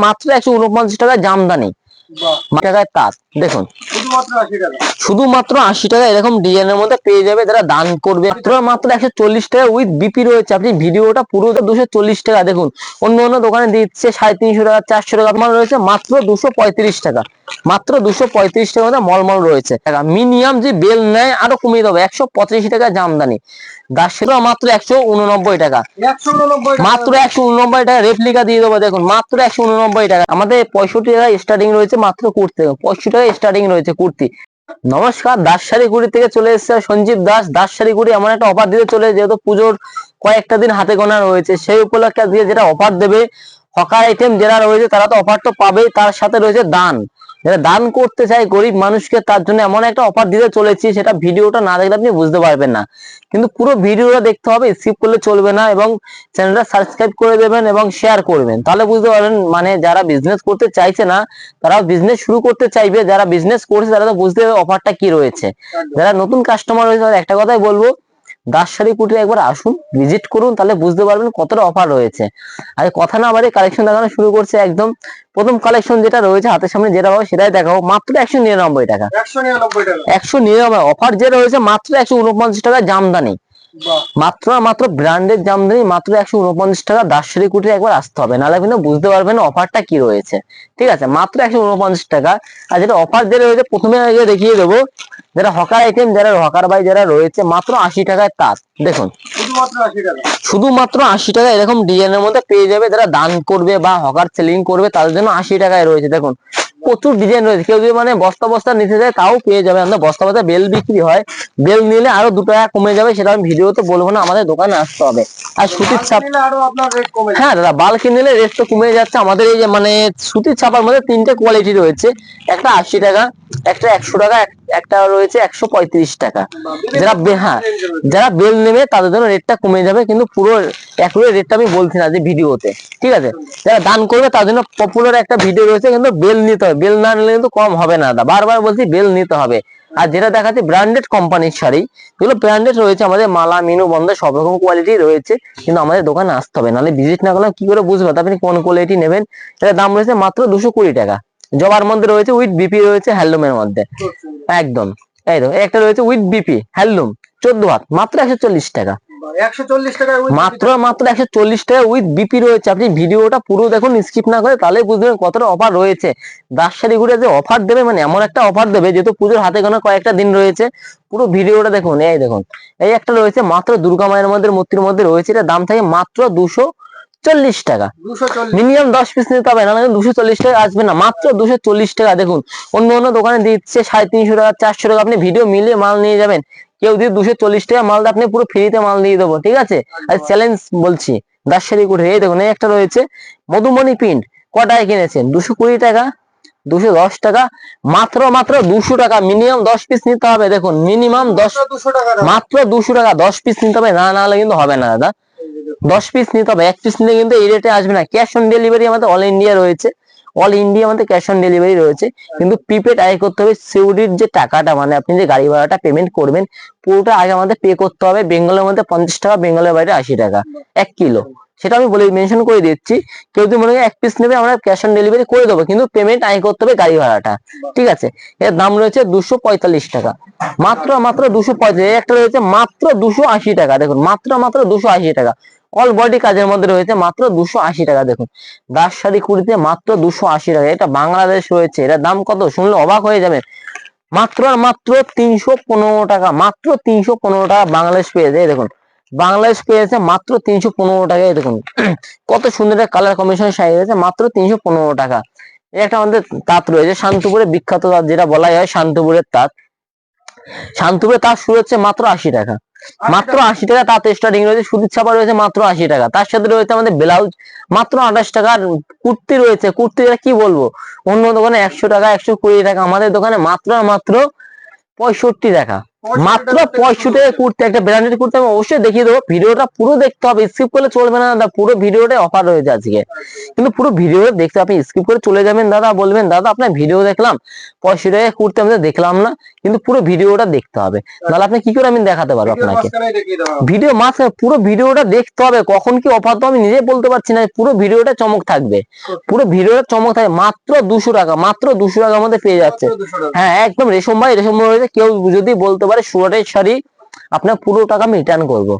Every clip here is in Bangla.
মাত্র 149 টাকা জামদানি টাকায় তাঁত দেখুন, শুধুমাত্র 80 টাকা এরকম ডিজাইনের মধ্যে পেয়ে যাবে যারা দান করবে। মাত্র 140 টাকা উইথ বিপি রয়েছে। আপনি ভিডিওটা পুরো 240 টাকা দেখুন, অন্য অন্য দোকানে দিচ্ছে 350 টাকা 400 টাকা, মাল রয়েছে মাত্র 235 টাকা, মাত্র 235 টাকার মধ্যে মলমল রয়েছে। মিনিমাম যে বেল নেয় আরো কমিয়ে দেবে, 185 টাকা জামদানি দাসেরা মাত্র 189 টাকা, মাত্র 189 টাকা রেপ্লিকা দিয়ে দেবো দেখুন, মাত্র 189 টাকা। আমাদের 65 টাকা স্টার্টিং রয়েছে মাত্র কুর্তি, 65 টাকা স্টার্টিং রয়েছে কুর্তি। নমস্কার, দাস শাড়ি গুড়ি থেকে চলে এসেছে সঞ্জীব দাস। দাস শাড়ি গুড়ি এমন একটা অফার দিতে চলে, যেহেতু পুজোর কয়েকটা দিন হাতে গোনা রয়েছে, সেই উপলক্ষে দিয়ে যেটা অফার দেবে, হকার আইটেম যারা রয়েছে তারা তো অফার তো পাবেই, তার সাথে রয়েছে দান, যারা দান করতে চাই গরিব মানুষকে তার জন্য এমন একটা অফার দিতে চলেছি, সেটা ভিডিওটা না দেখলে আপনি বুঝতে পারবেন না, কিন্তু পুরো ভিডিওটা দেখতে হবে, স্কিপ করলে চলবে না, এবং চ্যানেলটা সাবস্ক্রাইব করে দেবেন এবং শেয়ার করবেন, তাহলে বুঝতে পারবেন। মানে যারা বিজনেস করতে চাইছে না তারাও বিজনেস শুরু করতে চাইবে, যারা বিজনেস করছে তারা তো বুঝতে হবে অফারটা কি রয়েছে। যারা নতুন কাস্টমার রয়েছে তাদের একটা কথাই বলবো, দাস শাড়ি কুটিরে একবার আসুন, ভিজিট করুন, তাহলে বুঝতে পারবেন কতটা অফার রয়েছে। আর কথা না বাড়িয়ে কালেকশন দেখানো শুরু করছে। একদম প্রথম কালেকশন যেটা রয়েছে হাতের সামনে যেটা পাবো সেটাই দেখাবো, মাত্র 199 টাকা, 199 অফার যে রয়েছে, মাত্র 149 টাকা জামদানি, মাত্র মাত্র ব্র্যান্ডের জামদানি, মাত্র 149 টাকা। দাস শাড়ি কুটিরে একবার আসতে হবে, নাহলে কিন্তু বুঝতে পারবেন অফারটা কি রয়েছে। ঠিক আছে, মাত্র 149 টাকা। আর যেটা অফার যে রয়েছে প্রথমে আগে দেখিয়ে দেবো, যারা হকার আইটেম, যারা হকার ভাই যারা রয়েছে, মাত্র 80 টাকায় তাঁত দেখুন, শুধুমাত্র 80 টাকা এরকম ডিজাইনের মধ্যে পেয়ে যাবে, যারা দান করবে বা হকার সেলিং করবে তাদের জন্য 80 টাকায় রয়েছে। দেখুন প্রচুর ডিজাইন রয়েছে, কেউ যদি মানে বস্তা বস্তা নিতে যায় তাও পেয়ে যাবে। আমাদের বস্তা বস্তা বেল বিক্রি হয়, বেল নিলে আরো 2 টাকা কমে যাবে, সেটা আমি ভিডিওতে বলবো না, আমাদের দোকানে আসতে হবে। আর সুতির ছাপ, হ্যাঁ দাদা বাল্কে নিলে রেট তো কমে যাচ্ছে। আমাদের এই যে মানে সুতির ছাপার মধ্যে 3টে কোয়ালিটি রয়েছে, একটা 80 টাকা, একটা 100 টাকা, একটা রয়েছে 135 টাকা। যারা হ্যাঁ যারা বেল নেবে তাদের জন্য রেটটা কমে যাবে, কিন্তু পুরো অ্যাকুরেট রেটটা আমি বলছি না যে ভিডিওতে। ঠিক আছে, যারা দান করবে তার জন্য পপুলার একটা ভিডিও রয়েছে, কিন্তু বেল নিতে হবে, বেল না নিলে কিন্তু কম হবে না দাদা, বারবার বলছি বেল নিতে হবে। আর যেটা দেখাচ্ছে ব্র্যান্ডেড কোম্পানির শাড়ি, যেগুলো ব্র্যান্ডেড রয়েছে, আমাদের মালা মিনু বন্ধ সব রকম কোয়ালিটি রয়েছে, কিন্তু আমাদের দোকানে আসতে হবে, নাহলে ভিজিট না করলে কি করে বুঝবেন আপনি কোন কোয়ালিটি নেবেন। এটার দাম রয়েছে মাত্র 220 টাকা, জবার মধ্যে রয়েছে, উইথ বিপি রয়েছে, হ্যান্ডলুমের মধ্যে একদম। এই তো একটা রয়েছে উইথ বিপি হ্যান্ডলুম 14 হাত, মাত্র 140 টাকা, মাত্র মাত্র 140 টাকা উইথ বিপি রয়েছে। আপনি ভিডিওটা পুরো দেখুন, স্কিপ না করে, তাহলে বুঝবেন কতটা অফার রয়েছে। দাস শাড়ি ঘুরে যে অফার দেবে, মানে এমন একটা অফার দেবে, যেহেতু পুজোর হাতে গোনা কয়েকটা দিন রয়েছে, পুরো ভিডিওটা দেখুন। এই দেখুন, এই একটা রয়েছে মাত্র দুর্গা মায়ের মধ্যে মূর্তির মধ্যে রয়েছে, এটা দাম থাকে মাত্র 240 টাকা, মিনিমাম 10 পিস নিতে হবে, না 240 টাকা আসবে না, মাত্র 240 টাকা। দেখুন অন্য অন্য দোকানে দিচ্ছে 350 টাকা 400 টাকা, আপনি ভিডিও মিলিয়ে মাল নিয়ে যাবেন। কেউ যদি 240 টাকা মালটা আপনি পুরো ফ্রিতে মাল দিয়ে দেবো, ঠিক আছে। আর চ্যালেঞ্জ বলছি, দাস শাড়ি কুটির। এই দেখুন, এই একটা রয়েছে মধুমণি প্রিন্ট, কটায় কিনেছেন? 220 টাকা, 210 টাকা, মাত্র মাত্র 200 টাকা, মিনিমাম 10 পিস নিতে হবে। দেখুন মিনিমাম 10, মাত্র 200 টাকা 10 পিস নিতে হবে, না নাহলে কিন্তু হবে না দাদা, 10 পিস নিতে হবে, 1 পিস নিলে কিন্তু এই রেটে আসবে না। ক্যাশ অন ডেলিভারি আমাদের অল ইন্ডিয়া রয়েছে, অল ইন্ডিয়া আমাদের ক্যাশ অন ডেলিভারি রয়েছে, কিন্তু প্রিপেড আয় করতে হবে। সিউডির যে টাকাটা, মানে আপনি যে গাড়ি ভাড়াটা পেমেন্ট করবেন, পুরোটা আগে আমাদের পে করতে হবে। বেঙ্গলের মধ্যে 50 টাকা, বেঙ্গলের বাইরে 80 টাকা 1 কিলো, সেটা আমি বলে মেনশন করে দিচ্ছি। কেউ যদি মনে হয় 1 পিস নেবে, আমরা ক্যাশ অন ডেলিভারি করে দেবো, কিন্তু পেমেন্ট আয় করতে হবে গাড়ি ভাড়াটা, ঠিক আছে। এর দাম রয়েছে 245 টাকা, মাত্র মাত্র 245। একটা রয়েছে মাত্র 280 টাকা, দেখুন মাত্র মাত্র 280 টাকা, অল বডি কাজের মধ্যে রয়েছে, মাত্র 280 টাকা। দেখুন দাস শাড়ি কুড়িতে মাত্র 280 টাকা, এটা বাংলাদেশ রয়েছে। এটার দাম কত শুনলে অবাক হয়ে যাবেন, মাত্র আর মাত্র 315 টাকা, মাত্র 315 টাকা বাংলাদেশ পেয়েছে। দেখুন বাংলাদেশ পেয়েছে মাত্র 315 টাকায়। দেখুন কত সুন্দর একটা কালার কম্বিনেশন শাড়ি রয়েছে, মাত্র 315 টাকা। একটা আমাদের তাঁত রয়েছে শান্তপুরে বিখ্যাত তাঁত, যেটা বলা হয় শান্তপুরের তাঁত, শান্তপুরের তাঁত শুরু হচ্ছে মাত্র 80 টাকা, মাত্র 80 টাকা তাঁত স্টার্টিং রয়েছে। সুতির ছাপা রয়েছে মাত্র 80 টাকা, তার সাথে রয়েছে আমাদের ব্লাউজ মাত্র 28 টাকা, কুর্তি রয়েছে, কুর্তি কি বলবো, অন্য দোকানে 100 টাকা 120 টাকা, আমাদের দোকানে মাত্র মাত্র 65 টাকা, মাত্র 65 টাকা কুর্তি, একটা ব্র্যান্ডেড কুর্তি আমি অবশ্যই দেখিয়ে দেবো। ভিডিওটা পুরো দেখতে হবে, স্কিপ করলে চলবে না দাদা, পুরো ভিডিওটাই অফার রয়েছে আজকে, কিন্তু পুরো ভিডিওটা দেখতে আপনি স্কিপ করে চলে যাবেন দাদা, বলবেন দাদা আপনার ভিডিও দেখলাম 65 টাকা কুর্তি আমাদের দেখলাম না, কিন্তু পুরো ভিডিওটা দেখতে হবে, নাহলে আপনি কি করে আমি দেখাতে পারবো আপনাকে। ভিডিও মাঝখানে পুরো ভিডিওটা দেখতে হবে, কখন কি অফার তো আমি নিজে বলতে পারছি না, পুরো ভিডিওটা চমক থাকবে, পুরো ভিডিওটা চমক থাকবে। মাত্র 200 টাকা, মাত্র 200 টাকার মধ্যে পেয়ে যাচ্ছে। হ্যাঁ একদম রেশম ভাই, রেশম রয়েছে। কেউ যদি বলতে পারে সুরাটের শাড়ি, আপনার পুরো টাকা আমি রিটার্ন করবো।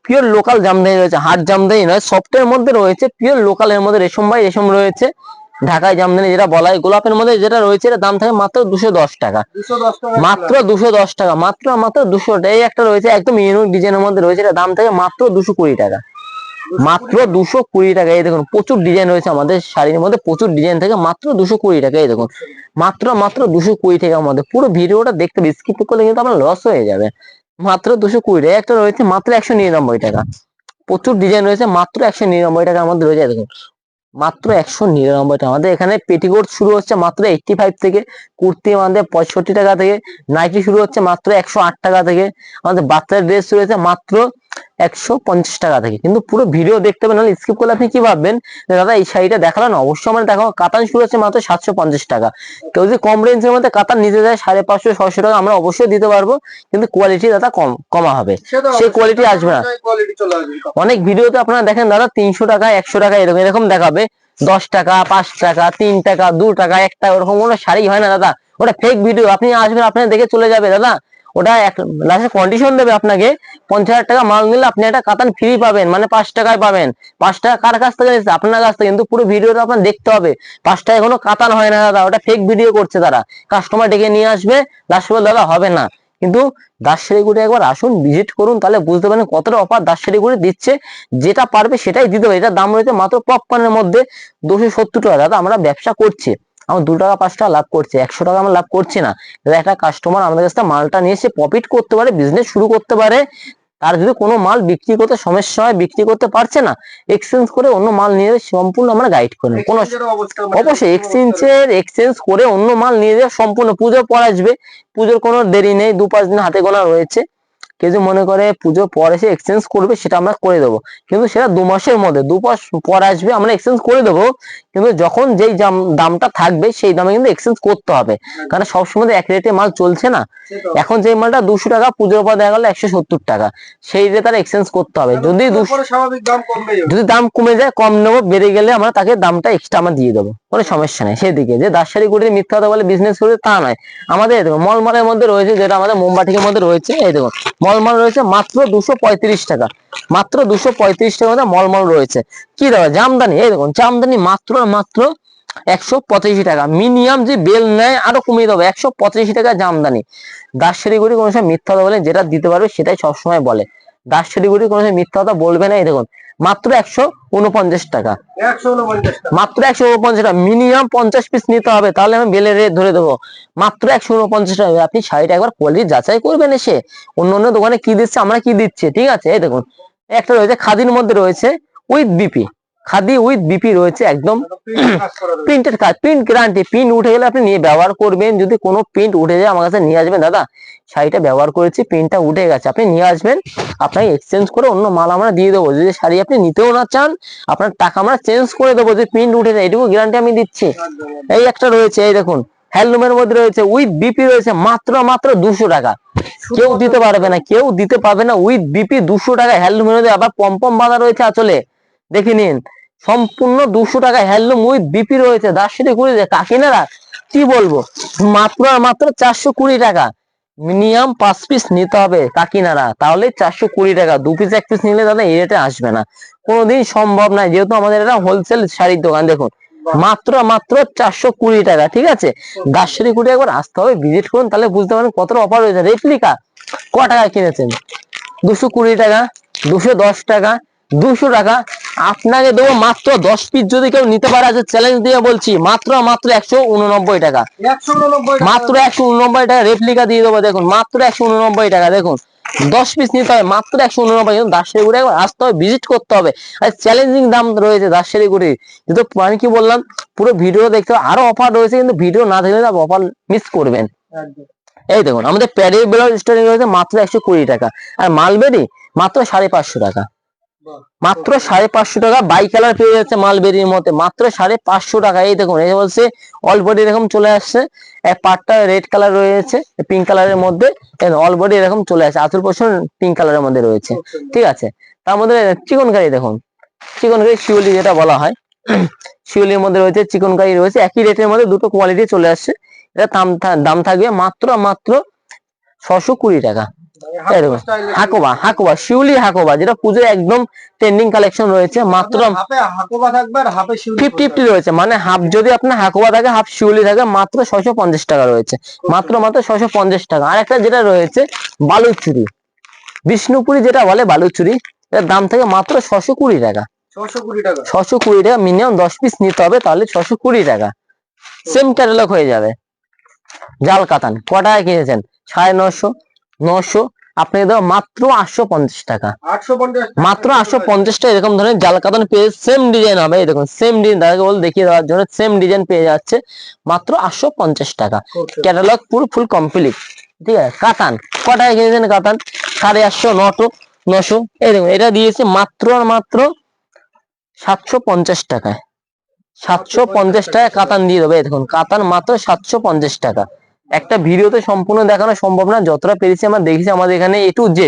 পিওর লোকাল জামদানি রয়েছে, হাট জামদানি নয়, সফটের মধ্যে রয়েছে, পিওর লোকাল এর মধ্যে রেশম ভাই রেশম রয়েছে। ঢাকায় জামদানি যেটা বলা হয়, গোলাপের মধ্যে যেটা রয়েছে এর দাম থাকে মাত্র 210 টাকা, মাত্র 210 টাকা, মাত্র মাত্র 200 টাকা। এই একটা রয়েছে একদম ইউনিক ডিজাইনের মধ্যে রয়েছে, এর দাম থাকে মাত্র 220 টাকা, মাত্র 220 টাকা। এই দেখুন প্রচুর ডিজাইন রয়েছে আমাদের শাড়ির মধ্যে, প্রচুর ডিজাইন থাকে, মাত্র 220 টাকা। এই দেখুন মাত্র মাত্র 220 টাকার মধ্যে। পুরো ভিডিওটা দেখতে স্কিপ করলে কিন্তু আপনার লস হয়ে যাবে। মাত্র 220 টাকা। একটা রয়েছে মাত্র 199 টাকা, প্রচুর ডিজাইন রয়েছে, মাত্র 199 টাকার মধ্যে রয়েছে। দেখুন মাত্র 199 টাকা। আমাদের এখানে পেটিকোট শুরু হচ্ছে মাত্র 85 থেকে, কুর্তি আমাদের 65 টাকা থেকে, নাইটি শুরু হচ্ছে মাত্র 108 টাকা থেকে, আমাদের বাচ্চার ড্রেস শুরু হচ্ছে মাত্র 150 টাকা থেকে। কিন্তু পুরো ভিডিও দেখতে হবে, নাহলে স্কিপ করলে আপনি কি ভাববেন দাদা এই শাড়িটা দেখালো না, অবশ্যই আমার দেখাবো। কাতান শুরু হচ্ছে মাত্র 750 টাকা। কেউ যদি কম রেঞ্জের মধ্যে কাতান নিতে যায় 550 600 টাকা, আমরা অবশ্যই দিতে পারবো, কিন্তু কোয়ালিটি দাদা কমা হবে, সেই কোয়ালিটি আসবে না। অনেক ভিডিওতে আপনারা দেখেন দাদা 300 টাকা 100 টাকা এরকম এরকম দেখাবে, 10 টাকা 5 টাকা 3 টাকা 2 টাকা 1 টাকা, ওরকম কোনো শাড়ি হয় না দাদা, ওটা ফেক ভিডিও। আপনি আসবেন, আপনার দেখে চলে যাবে দাদা, ওটা লাস্টে কন্ডিশন দেবে আপনাকে। 50,000 টাকা মাল নিলে আপনি একটা কাতান ফ্রি পাবেন, মানে 5 টাকায় পাবেন। 5 টাকা কার কাছ থেকে নিচ্ছে? আপনার কাছ থেকে। কিন্তু পুরো ভিডিওটা আপনার দেখতে হবে, 5 টাকায় কোনো কাতান হয় না দাদা, ওটা ফেক ভিডিও করছে তারা। কাস্টমার ডেকে নিয়ে আসবে, লাস্ট বলে দাদা হবে না। কিন্তু দাসশাড়িগুড়ি একবার আসুন, ভিজিট করুন, তাহলে বুঝতে পারেন কতটা অফার দাসশাড়িগুড়ি দিচ্ছে। যেটা পারবে সেটাই দিতে হবে। এটার দাম রয়েছে মাত্র পপকর্নের মধ্যে 270 টাকা। দাদা আমরা ব্যবসা করছি, আমার 2 টাকা 5 টাকা লাভ করছে, 100 টাকা আমরা লাভ করছি না দাদা। একটা কাস্টমার আমাদের কাছে মালটা নিয়ে এসে প্রফিট করতে পারে, বিজনেস শুরু করতে পারে। তার যদি কোনো মাল বিক্রি করতে সমস্যা হয়, বিক্রি করতে পারছে না, এক্সচেঞ্জ করে অন্য মাল নিয়ে সম্পূর্ণ আমরা গাইড করি। কোনো অবশ্যই এক্সচেঞ্জ করে অন্য মাল নিয়ে যাওয়া সম্পূর্ণ। পুজোর পর আসবে, পুজোর কোনো দেরি নেই, 2-5 দিন হাতে গোনা রয়েছে। কেউ যদি মনে করে পুজো পর এসে এক্সচেঞ্জ করবে, সেটা আমরা করে দেবো, কিন্তু সেটা 2 মাসের মধ্যে, 2 মাস পর আসবে আমরা এক্সচেঞ্জ করে দেবো। কিন্তু যখন যেই দামটা থাকবে সেই দামে কিন্তু এক্সচেঞ্জ করতে হবে, কারণ সবসময় এক রেটে মাল চলছে না। এখন যে মালটা 200 টাকা, পুজোর পর দেখা গেল 170 টাকা, সেই রেটে তার এক্সচেঞ্জ করতে হবে। যদি দাম কমে যায়, কম নেবো, বেড়ে গেলে আমরা তাকে দামটা এক্সট্রা আমরা দিয়ে দেবো, কোনো সমস্যা নেই। সেদিকে যে দাসশাড়িগুড়ি মিথ্যা কথা বলে বিজনেস করে তা নয়। আমাদের দেখো মলমালের মধ্যে রয়েছে, যেটা আমাদের মোমবাটিকের মধ্যে রয়েছে, এই দেখো মলমাল রয়েছে মাত্র 235 টাকা, মাত্র 235 টাকার মধ্যে মলমল রয়েছে। কি দাদা জামদানি, এই দেখুন জামদানি মাত্র মাত্র 185 টাকা। মিনিমাম যে বেল নেয় আরো কমিয়ে দেবো, 185 টাকা জামদানি। দাসশাড়িগুড়ি কোনো সময় মিথ্যা কথা বলে, যেটা দিতে পারবে সেটাই সবসময় বলে। দাসশাড়িগুড়ি কোনো সময় মিথ্যা কথা বলবে না। এই দেখুন মাত্র 149 টাকা, মাত্র 149 টাকা। মিনিমাম 50 পিস নিতে হবে, তাহলে আমি বেলের রেট ধরে দেবো। মাত্র 149 টাকা। আপনি শাড়িটা একবার কোয়ালিটি যাচাই করবেন এসে, অন্য অন্য দোকানে কি দিচ্ছে আমরা কি দিচ্ছে, ঠিক আছে। এই দেখুন একটা রয়েছে খাদির মধ্যে রয়েছে with BP, khadi with BP রয়েছে, একদম প্রিন্টেড কাজ, প্রিন্ট গ্যারান্টি। প্রিন্ট উঠে গেলে আপনি নিয়ে ব্যবহার করবেন, যদি কোনো প্রিন্ট উঠে যায় আমার কাছে নিয়ে আসবেন। দাদা শাড়িটা ব্যবহার করেছি, প্রিন্টটা উঠে গেছে, আপনি নিয়ে আসবেন, আপনাকে এক্সচেঞ্জ করে অন্য মাল আমরা দিয়ে দেবো। যদি শাড়ি আপনি নিতেও না চান, আপনার টাকা আমরা চেঞ্জ করে দেবো, যে প্রিন্ট উঠে যায়, এটুকু গ্যারান্টি আমি দিচ্ছি। এই একটা রয়েছে, এই দেখুন হ্যান্ডলুমের মধ্যে রয়েছে উইথ বিপি রয়েছে, মাত্র মাত্র 200 টাকা। কেউ দিতে পারবে না, কেউ দিতে পারবে না। উইথ বিপি 200 টাকা হ্যান্ডলুমের মধ্যে, আবার পম্পম বাঁধা রয়েছে আঁচলে, দেখে নিন। সম্পূর্ণ 200 টাকা হ্যান্ডলুম উইথ বিপি রয়েছে। দাসশাড়িগুড়ি কাকিনারা কি বলবো, মাত্র আর মাত্র 420 টাকা। মিনিমাম 5 পিস নিতে হবে কাকিনারা, তাহলে 420 টাকা। 2 পিস 1 পিস নিলে দাদা এই রেটে আসবে না, কোনোদিন সম্ভব নয়, যেহেতু আমাদের এটা হোলসেল শাড়ির দোকান। দেখুন মাত্র মাত্র 420 টাকা, ঠিক আছে। দাসশাড়িগুড়ি একবার আসতে হবে, ভিজিট করুন, তাহলে বুঝতে পারেন কতটা অফার রয়েছে। রেপ্লিকা ক টাকা কিনেছেন? 220 টাকা, 210 টাকা, 200 টাকা। আপনাকে দেবো মাত্র 10 পিস, যদি কেউ নিতে পারে, আছে চ্যালেঞ্জ দিয়ে বলছি, মাত্র মাত্র 189 টাকা, মাত্র 189 টাকা রেপ্লিকা দিয়ে দেবো। দেখুন মাত্র 189 টাকা। দেখুন 10 পিস নিতে হবে, মাত্র 189। কিন্তু দাসশাড়িগুড়ি একবার আসতে হবে, ভিজিট করতে হবে। আর চ্যালেঞ্জিং দাম রয়েছে দাসশাড়িগুড়ি, যেহেতু আমি কি বললাম, পুরো ভিডিও দেখতে হবে। আরো অফার রয়েছে, কিন্তু ভিডিও না দেখলে অফার মিস করবেন। এই দেখুন আমাদের প্যাডি ব্লাউজ স্টার্টিং রয়েছে মাত্র 120 টাকা, আর মালবেরি মাত্র 550 টাকা। মাত্র 550 টাকা। বাই কালার পেয়ে যাচ্ছে মালবেরির মধ্যে মাত্র 550 টাকা। এই দেখুন এই বলছে অল বডি এরকম চলে আসছে, এক পার্টটা রেড কালার রয়েছে পিঙ্ক কালারের মধ্যে, অল বডি এরকম চলে আসছে, আঁচল পোর্শন পিঙ্ক কালারের মধ্যে রয়েছে। ঠিক আছে, তার মধ্যে চিকনকারি দেখুন, চিকনকারি শিউলি যেটা বলা হয় শিউলির মধ্যে রয়েছে, চিকনকারি রয়েছে, একই রেটের মধ্যে দুটো কোয়ালিটি চলে আসছে। এটা দাম থাকবে মাত্র 620 টাকা। হাকোবা, হাকোবা শিউলি হাকোবা, যেটা পুজোয় একদম ট্রেন্ডিং কালেকশন রয়েছে। মাত্র হাকোবা থাকবে আর হাফে শিউলি 50-50 রয়েছে, মানে হাফ যদি আপনার হাকোবা থাকে হাফ শিউলি থাকে, মাত্র 650 টাকা রয়েছে, মাত্র 650 টাকা। আর একটা যেটা রয়েছে বালুচুরি, বিষ্ণুপুরি যেটা বলে বালুচুরি, এর দাম থেকে মাত্র 620 টাকা। 620 টাকা, মিনিমাম 10 পিস নিতে হবে, তাহলে 620 টাকা। সেম ক্যাটালগ হয়ে যাবে। জাল কাতান কটায় কিনেছেন? 950, 900, আপনাকে দেবো মাত্র 850 টাকা। মাত্র 850 টাকা। এরকম ধরনের জাল কাতান পেয়ে সেম ডিজাইন হবে, এই দেখুন সেম ডিজাইন, তাদেরকে বল দেখিয়ে দেওয়ার জন্য, সেম ডিজাইন পেয়ে যাচ্ছে মাত্র 850 টাকা। Catalogue full complete. ঠিক আছে, কাতান কটায় কিনেছেন? কাতান 850, 900, এই দেখুন এটা দিয়েছে মাত্র আর মাত্র 750 টাকায়। 750 টাকা কাতান দিয়ে দেবে। দেখুন কাতান মাত্র 750 টাকা। একটা ভিডিওতে সম্পূর্ণ দেখানো সম্ভব না, যতটা পেরেছি আমরা দেখেছি। আমাদের এখানে A to Z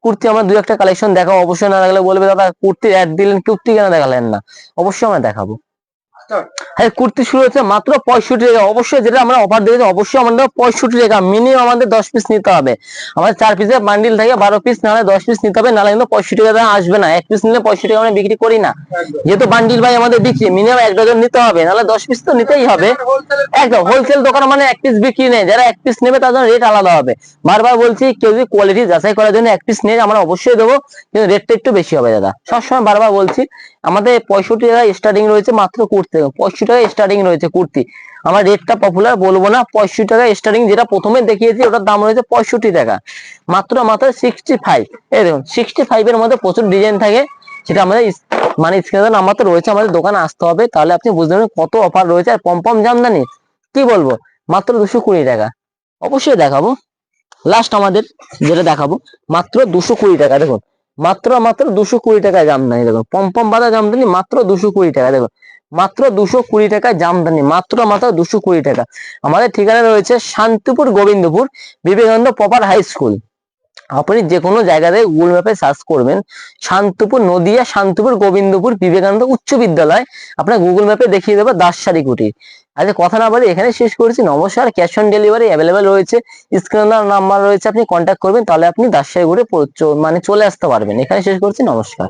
কুর্তি, আমরা দু একটা কালেকশন দেখাবো, অবশ্যই না লাগলে বলবে দাদা কুর্তির অ্যাড দিলেন, কুর্তি কেন দেখালেন না? অবশ্যই আমরা দেখাবো। হ্যাঁ, কুর্তি শুরু হচ্ছে মাত্র 65 টাকা। অবশ্যই যেটা আমরা অফার দিয়েছি, অবশ্যই আমাদের 65 টাকা, মিনিমাম আমাদের 10 পিস নিতে হবে। আমাদের 4 পিসের বান্ডিল থাকে, 12 পিস, নাহলে 10 পিস নিতে হবে, নাহলে কিন্তু 65 টাকা আসবে না। এক পিস নিলে 65 টাকা আমরা বিক্রি করি না, যেহেতু বান্ডিল ভাই আমাদের বিক্রি, মিনিমাম 1 ডজন নিতে হবে, নাহলে 10 পিস তো নিতেই হবে। একদম হোলসেল দোকান মানে এক পিস বিক্রি নেই, যারা এক পিস নেবে তাদের রেট আলাদা হবে। বারবার বলছি, কেউ যদি কোয়ালিটি যাচাই করার জন্য এক পিস নেয়, আমরা অবশ্যই দেবো, কিন্তু রেটটা একটু বেশি হবে দাদা। সবসময় বারবার বলছি, আমাদের 65 টাকা স্টার্টিং রয়েছে মাত্র কুর্তি, 65 টাকা স্টার্টিং রয়েছে কুর্তি। আমার রেটটা পপুলার বলবো না, 65 টাকা স্টার্টিং, যেটা প্রথমে দেখিয়েছি ওটার দাম রয়েছে 65 টাকা। মাত্র 65। এই দেখুন 65 এর মধ্যে প্রচুর ডিজাইন থাকে, সেটা আমাদের মানে স্ক্রিনে নাম্বার তো রয়েছে, আমাদের দোকানে আসতে হবে, তাহলে আপনি বুঝতে পারবেন কত অফার রয়েছে। আর পম জামদানি কি বলবো, মাত্র 220 টাকা। অবশ্যই দেখাবো, লাস্ট আমাদের যেটা দেখাবো মাত্র 220 টাকা। দেখুন মাত্র 220 টাকায় জামদানি, দেখুন পম বাঁধা জামদানি মাত্র 220 টাকা। দেখুন মাত্র 220 টাকায় জামদানি, মাত্র 220 টাকা। আমাদের ঠিকানা রয়েছে Shantipur, Gobindapur, Vivekananda proper high school. আপনি যে কোনো জায়গাতে গুগল ম্যাপে সার্চ করবেন শান্তিপুর, নদিয়া শান্তিপুর, গোবিন্দপুর, বিবেকানন্দ উচ্চ বিদ্যালয়, আপনার গুগল ম্যাপে দেখিয়ে দেবে দাসসারি কুটির। আজকে কথা না বলে এখানে শেষ করেছি। নমস্কার। ক্যাশ অন ডেলিভারি অ্যাভেলেবেল রয়েছে, স্ক্রিনে নাম্বার রয়েছে, আপনি কন্ট্যাক্ট করবেন, তাহলে আপনি দাসসারি কুটির মানে চলে আসতে পারবেন। এখানে শেষ করছি, নমস্কার।